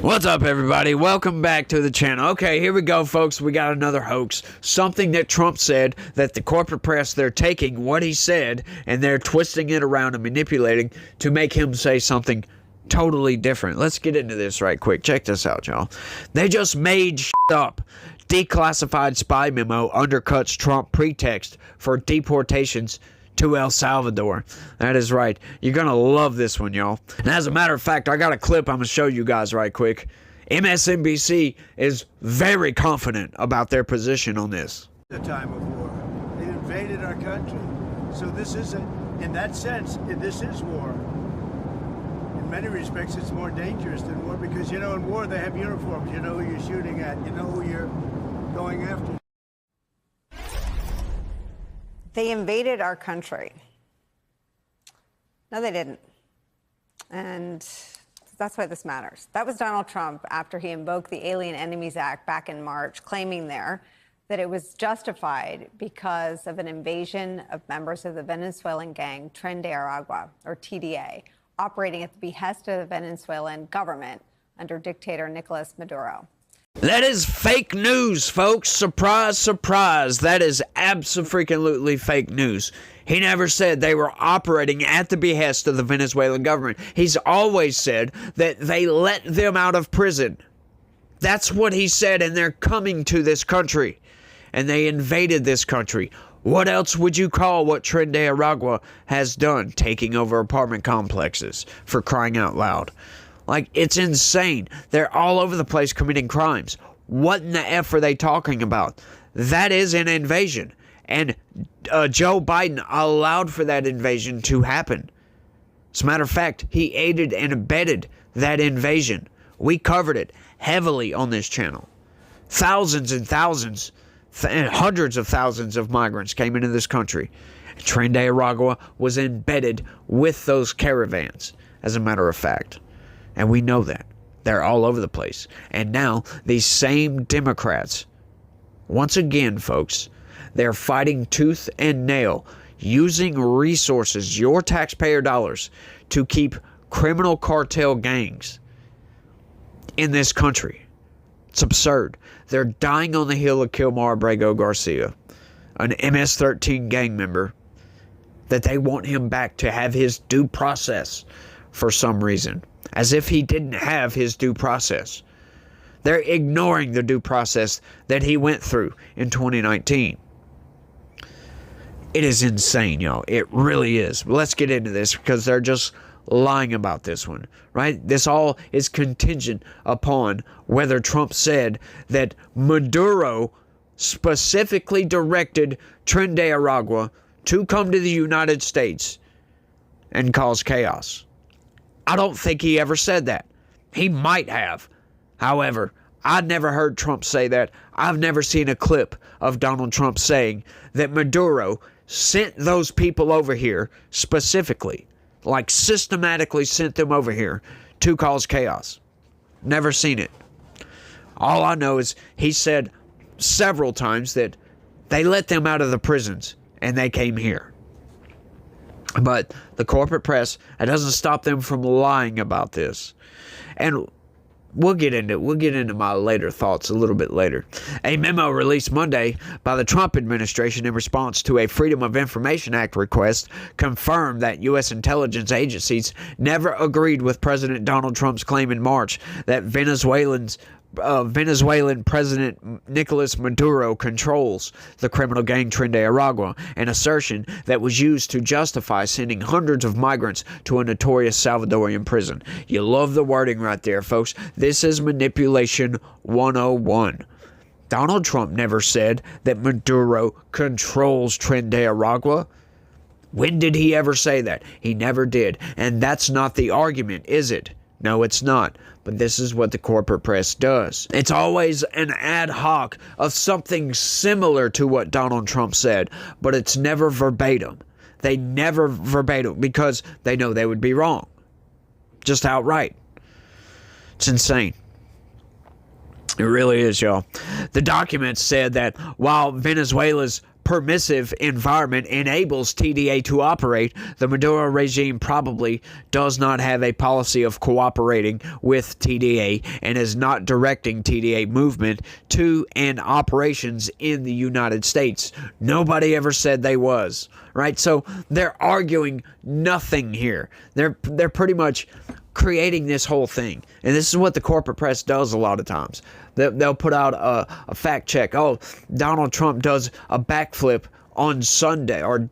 What's up, everybody? Welcome back to the channel. Okay, here we go, folks. We got another hoax. Something that Trump said that the corporate press, they're taking what he said and they're twisting it around and manipulating to make him say something totally different. Let's get into this right quick. Check this out, y'all. They just made up. Declassified spy memo undercuts Trump pretext for deportations to El Salvador. That is right. You're going to love this one, y'all. And as a matter of fact, I got a clip I'm going to show you guys right quick. MSNBC is very confident about their position on this. The time of war. They invaded our country. So this isn't, in that sense, this is war. In many respects, it's more dangerous than war because, you know, in war they have uniforms. You know who you're shooting at. You know who you're going after. They invaded our country. No, they didn't. And that's why this matters. That was Donald Trump after he invoked the Alien Enemies Act back in March, claiming there that it was justified because of an invasion of members of the Venezuelan gang Tren de Aragua, or TDA, operating at the behest of the Venezuelan government under dictator Nicolas Maduro. That is fake news, folks. Surprise, surprise. That is abso-freaking-lutely fake news. He never said they were operating at the behest of the Venezuelan government. He's always said that they let them out of prison. That's what he said, and they're coming to this country. And they invaded this country. What else would you call what Tren de Aragua has done? Taking over apartment complexes, for crying out loud. Like, it's insane. They're all over the place committing crimes. What in the F are they talking about? That is an invasion. And Joe Biden allowed for that invasion to happen. As a matter of fact, he aided and abetted that invasion. We covered it heavily on this channel. Thousands and thousands, and hundreds of thousands of migrants came into this country. Tren de Aragua was embedded with those caravans, as a matter of fact. And we know that. They're all over the place. And now, these same Democrats, once again, folks, they're fighting tooth and nail, using resources, your taxpayer dollars, to keep criminal cartel gangs in this country. It's absurd. They're dying on the hill of Kilmar Abrego Garcia, an MS-13 gang member, that they want him back to have his due process for some reason. As if he didn't have his due process. They're ignoring the due process that he went through in 2019. It is insane, y'all. It really is. But let's get into this because they're just lying about this one, right? This all is contingent upon whether Trump said that Maduro specifically directed Tren de Aragua to come to the United States and cause chaos. I don't think he ever said that. He might have. However, I never heard Trump say that. I've never seen a clip of Donald Trump saying that Maduro sent those people over here specifically, like systematically sent them over here to cause chaos. Never seen it. All I know is he said several times that they let them out of the prisons and they came here. But the corporate press, it doesn't stop them from lying about this. And we'll get into my later thoughts a little bit later. A memo released Monday by the Trump administration in response to a Freedom of Information Act request confirmed that U.S. intelligence agencies never agreed with President Donald Trump's claim in March that Venezuelan President Nicolas Maduro controls the criminal gang Tren de Aragua, an assertion that was used to justify sending hundreds of migrants to a notorious Salvadorian prison. You love the wording right there, folks. This is manipulation 101. Donald Trump never said that Maduro controls Tren de Aragua. When did he ever say that? He never did. And that's not the argument, is it? No, it's not. But this is what the corporate press does. It's always an ad hoc of something similar to what Donald Trump said, but it's never verbatim. They never verbatim because they know they would be wrong. Just outright. It's insane. It really is, y'all. The document said that while Venezuela's permissive environment enables TDA to operate, the Maduro regime probably does not have a policy of cooperating with TDA and is not directing TDA movement to and operations in the United States. Nobody ever said they was, right? So they're arguing nothing here. They're pretty much creating this whole thing. And this is what the corporate press does a lot of times. They'll put out a fact check. Oh, Donald Trump does a backflip on Sunday, or,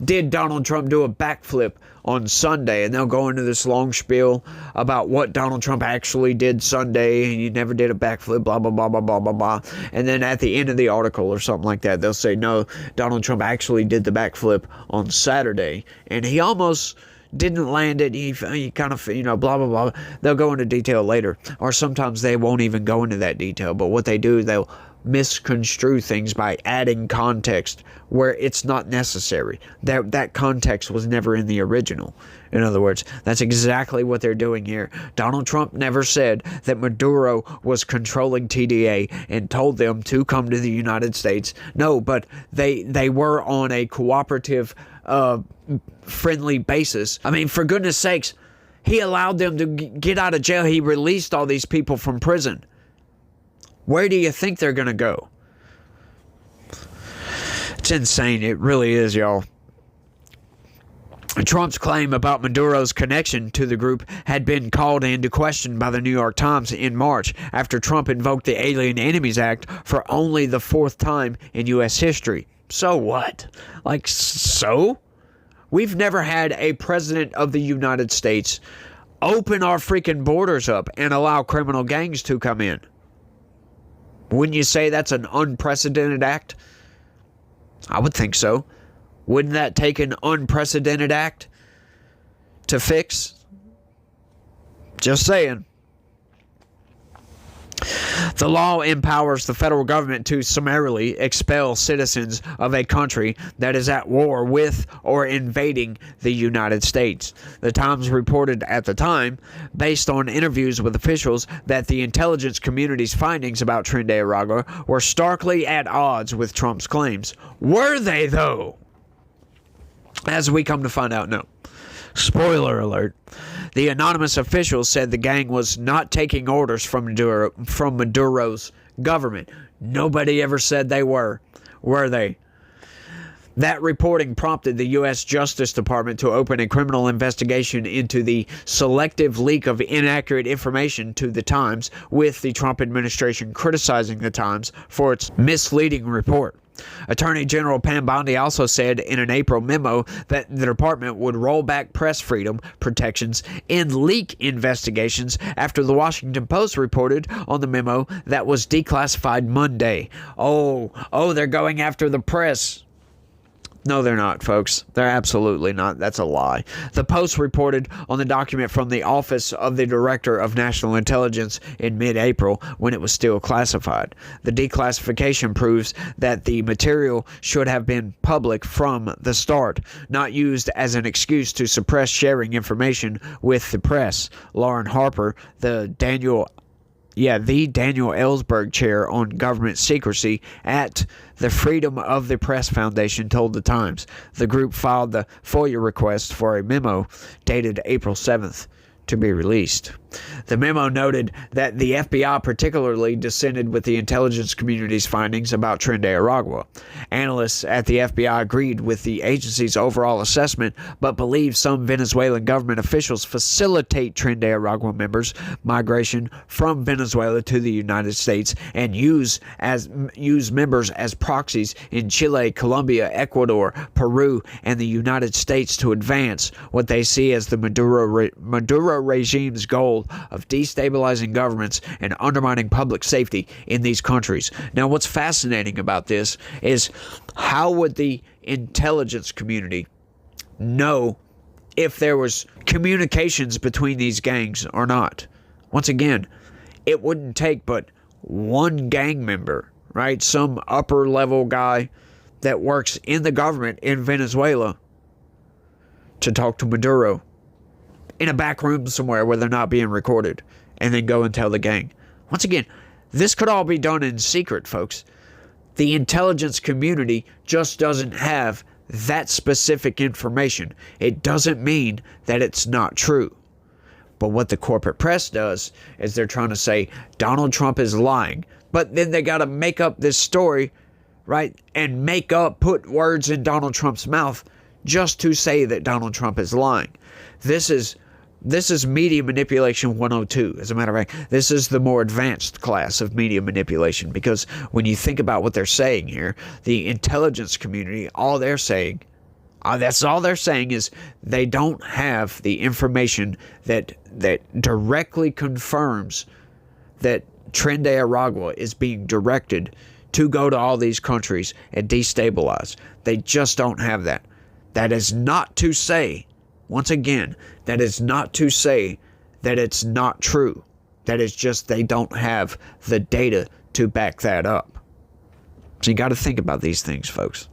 did Donald Trump do a backflip on Sunday? And they'll go into this long spiel about what Donald Trump actually did Sunday, and he never did a backflip, blah, blah, blah, blah, blah, blah, blah. And then at the end of the article or something like that, they'll say, no, Donald Trump actually did the backflip on Saturday, and he almost didn't land it. He kind of, blah, blah, blah. They'll go into detail later. Or sometimes they won't even go into that detail. But what they do, they'll misconstrue things by adding context where it's not necessary. That context was never in the original. In other words, that's exactly what they're doing here. Donald Trump never said that Maduro was controlling TDA and told them to come to the United States. No, but they were on a cooperative, friendly basis. I mean, for goodness sakes, he allowed them to get out of jail. He released all these people from prison. Where do you think they're going to go? It's insane. It really is, y'all. Trump's claim about Maduro's connection to the group had been called into question by the New York Times in March after Trump invoked the Alien Enemies Act for only the 4th time in U.S. history. So what? So? We've never had a president of the United States open our freaking borders up and allow criminal gangs to come in. Wouldn't you say that's an unprecedented act? I would think so. Wouldn't that take an unprecedented act to fix? Just saying. The law empowers the federal government to summarily expel citizens of a country that is at war with or invading the United States. The Times reported at the time, based on interviews with officials, that the intelligence community's findings about Tren de Aragua were starkly at odds with Trump's claims. Were they, though? As we come to find out, no. Spoiler alert. The anonymous officials said the gang was not taking orders from Maduro's government. Nobody ever said they were. Were they? That reporting prompted the U.S. Justice Department to open a criminal investigation into the selective leak of inaccurate information to the Times, with the Trump administration criticizing the Times for its misleading report. Attorney General Pam Bondi also said in an April memo that the department would roll back press freedom protections in leak investigations after the Washington Post reported on the memo that was declassified Monday. Oh, they're going after the press. No, they're not, folks. They're absolutely not. That's a lie. The Post reported on the document from the Office of the Director of National Intelligence in mid-April when it was still classified. The declassification proves that the material should have been public from the start, not used as an excuse to suppress sharing information with the press. Lauren Harper, the Daniel Ellsberg Chair on Government Secrecy at the Freedom of the Press Foundation, told the Times. The group filed the FOIA request for a memo dated April 7th to be released. The memo noted that the FBI particularly dissented with the intelligence community's findings about Tren de Aragua. Analysts at the FBI agreed with the agency's overall assessment, but believe some Venezuelan government officials facilitate Tren de Aragua members' migration from Venezuela to the United States and use members as proxies in Chile, Colombia, Ecuador, Peru, and the United States to advance what they see as the Maduro regime's goal of destabilizing governments and undermining public safety in these countries. Now, what's fascinating about this is how would the intelligence community know if there was communications between these gangs or not? Once again, it wouldn't take but one gang member, right? Some upper level guy that works in the government in Venezuela to talk to Maduro in a back room somewhere where they're not being recorded, and then go and tell the gang. Once again, this could all be done in secret, folks. The intelligence community just doesn't have that specific information. It doesn't mean that it's not true. But what the corporate press does is they're trying to say Donald Trump is lying. But then they got to make up this story, right? And put words in Donald Trump's mouth just to say that Donald Trump is lying. This is media manipulation 102. As a matter of fact, this is the more advanced class of media manipulation, because when you think about what they're saying here, the intelligence community, all they're saying is they don't have the information that directly confirms that Tren de Aragua is being directed to go to all these countries and destabilize. They just don't have that. That is not to say, once again, that is not to say that it's not true. That is just they don't have the data to back that up. So you got to think about these things, folks.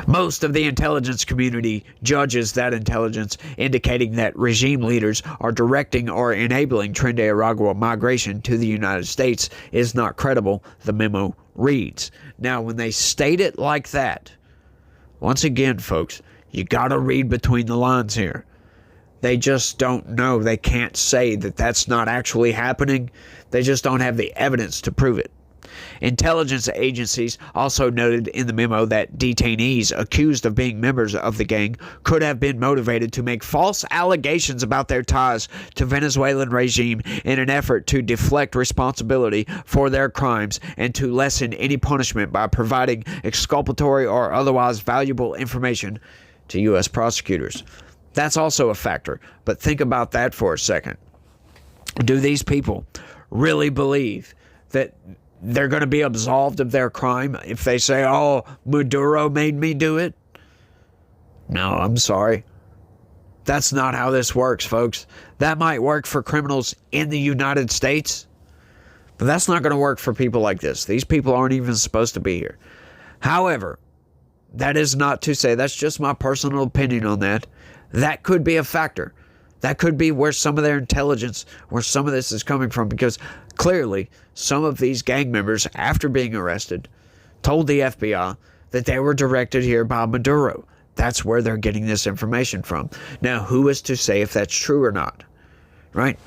Most of the intelligence community judges that intelligence, indicating that regime leaders are directing or enabling Tren de Aragua migration to the United States is not credible, the memo reads. Now, when they state it like that, once again, folks, you got to read between the lines here. They just don't know. They can't say that that's not actually happening. They just don't have the evidence to prove it. Intelligence agencies also noted in the memo that detainees accused of being members of the gang could have been motivated to make false allegations about their ties to Venezuelan regime in an effort to deflect responsibility for their crimes and to lessen any punishment by providing exculpatory or otherwise valuable information to U.S. prosecutors. That's also a factor, but think about that for a second. Do these people really believe that they're going to be absolved of their crime if they say, oh, Maduro made me do it? No, I'm sorry. That's not how this works, folks. That might work for criminals in the United States, but that's not going to work for people like this. These people aren't even supposed to be here. However, that is not to say, that's just my personal opinion on that. That could be a factor. That could be where some of their intelligence, where some of this is coming from, because clearly some of these gang members, after being arrested, told the FBI that they were directed here by Maduro. That's where they're getting this information from. Now, who is to say if that's true or not? Right?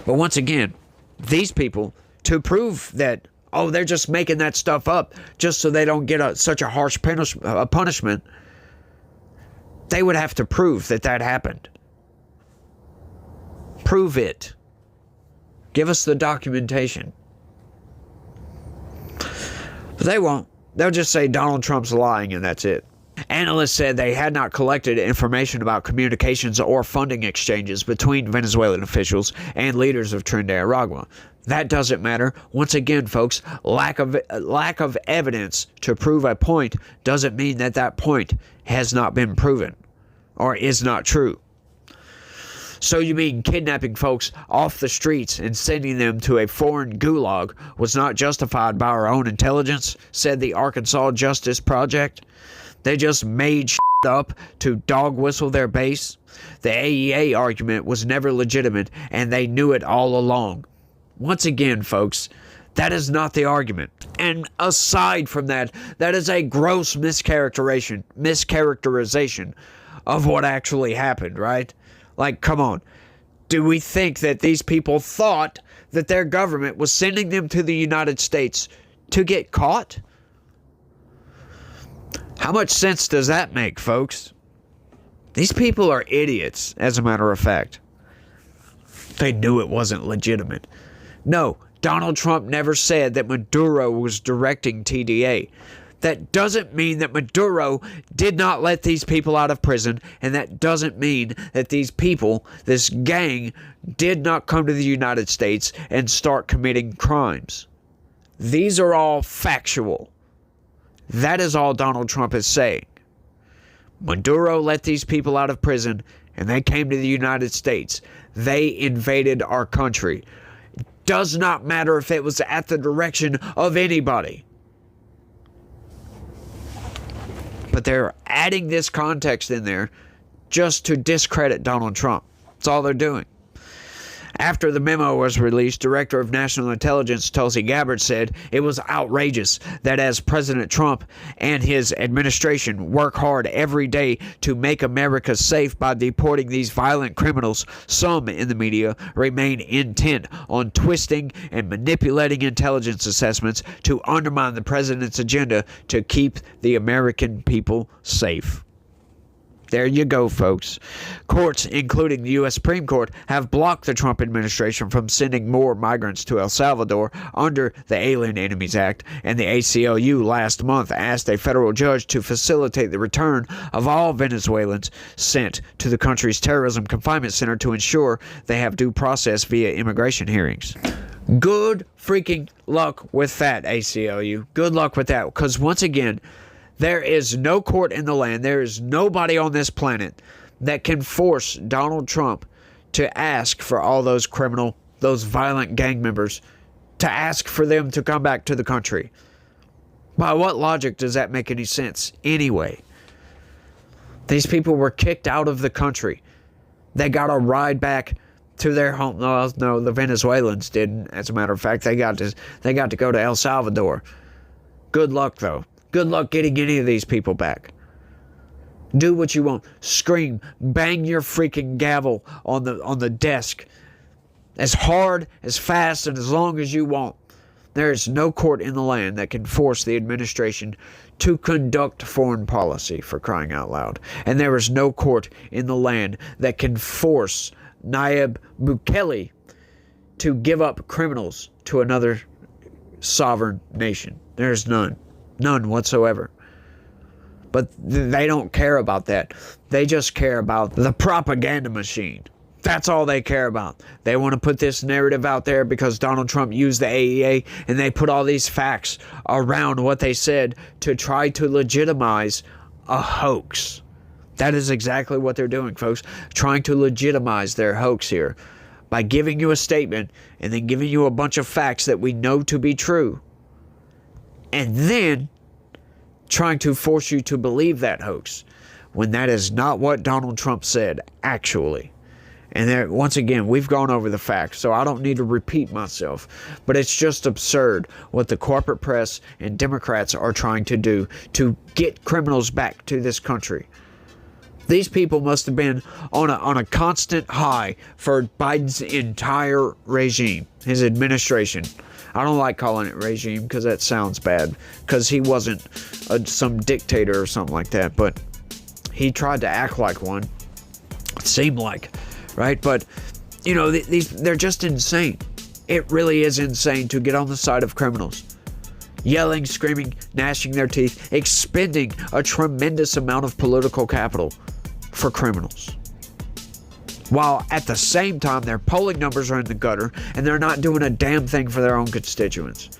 But once again, these people, to prove that, oh, they're just making that stuff up just so they don't get such a harsh punishment, they would have to prove that that happened. Prove it. Give us the documentation. But they won't. They'll just say Donald Trump's lying and that's it. Analysts said they had not collected information about communications or funding exchanges between Venezuelan officials and leaders of Tren de Aragua. That doesn't matter. Once again, folks, lack of evidence to prove a point doesn't mean that that point has not been proven or is not true. So you mean kidnapping folks off the streets and sending them to a foreign gulag was not justified by our own intelligence, said the Arkansas Justice Project? They just made shit up to dog whistle their base? The AEA argument was never legitimate, and they knew it all along. Once again, folks, that is not the argument. And aside from that, that is a gross mischaracterization of what actually happened, right? Like, come on. Do we think that these people thought that their government was sending them to the United States to get caught? How much sense does that make, folks? These people are idiots, as a matter of fact. They knew it wasn't legitimate. No, Donald Trump never said that Maduro was directing TDA. That doesn't mean that Maduro did not let these people out of prison, and that doesn't mean that these people, this gang, did not come to the United States and start committing crimes. These are all factual. That is all Donald Trump is saying. Maduro let these people out of prison, and they came to the United States. They invaded our country. It does not matter if it was at the direction of anybody. But they're adding this context in there just to discredit Donald Trump. That's all they're doing. After the memo was released, Director of National Intelligence Tulsi Gabbard said it was outrageous that as President Trump and his administration work hard every day to make America safe by deporting these violent criminals, some in the media remain intent on twisting and manipulating intelligence assessments to undermine the president's agenda to keep the American people safe. There you go, folks. Courts, including the U.S. Supreme Court, have blocked the Trump administration from sending more migrants to El Salvador under the Alien Enemies Act, and the ACLU last month asked a federal judge to facilitate the return of all Venezuelans sent to the country's terrorism confinement center to ensure they have due process via immigration hearings. Good freaking luck with that, ACLU. Good luck with that, because once again, there is no court in the land, there is nobody on this planet that can force Donald Trump to ask for all those criminal, those violent gang members, to ask for them to come back to the country. By what logic does that make any sense anyway? These people were kicked out of the country. They got a ride back to their home. No, the Venezuelans didn't. As a matter of fact, they got to go to El Salvador. Good luck, though. Good luck getting any of these people back. Do what you want. Scream. Bang your freaking gavel on the desk. As hard, as fast, and as long as you want. There is no court in the land that can force the administration to conduct foreign policy, for crying out loud. And there is no court in the land that can force Nayib Bukele to give up criminals to another sovereign nation. There's none. None whatsoever. But they don't care about that. They just care about the propaganda machine. That's all they care about. They want to put this narrative out there because Donald Trump used the AEA, and they put all these facts around what they said to try to legitimize a hoax. That is exactly what they're doing, folks. Trying to legitimize their hoax here by giving you a statement and then giving you a bunch of facts that we know to be true. And then trying to force you to believe that hoax when that is not what Donald Trump said, actually. And there, once again, we've gone over the facts, so I don't need to repeat myself. But it's just absurd what the corporate press and Democrats are trying to do to get criminals back to this country. These people must have been on a constant high for Biden's entire regime, his administration. I don't like calling it regime because that sounds bad, because he wasn't some dictator or something like that, but he tried to act like one. It seemed like, right? But, you know, they're just insane. It really is insane to get on the side of criminals. Yelling, screaming, gnashing their teeth, expending a tremendous amount of political capital for criminals. While at the same time, their polling numbers are in the gutter and they're not doing a damn thing for their own constituents.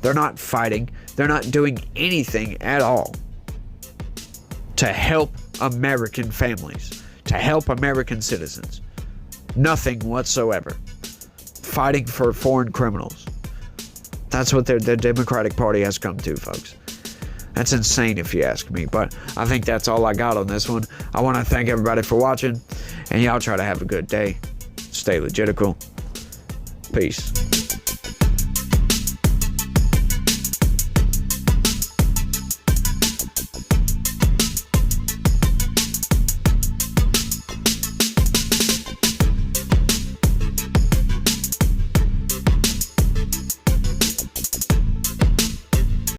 They're not fighting. They're not doing anything at all to help American families, to help American citizens. Nothing whatsoever. Fighting for foreign criminals. That's what the Democratic Party has come to, folks. That's insane if you ask me, but I think that's all I got on this one. I want to thank everybody for watching, and y'all try to have a good day. Stay legitical. Peace.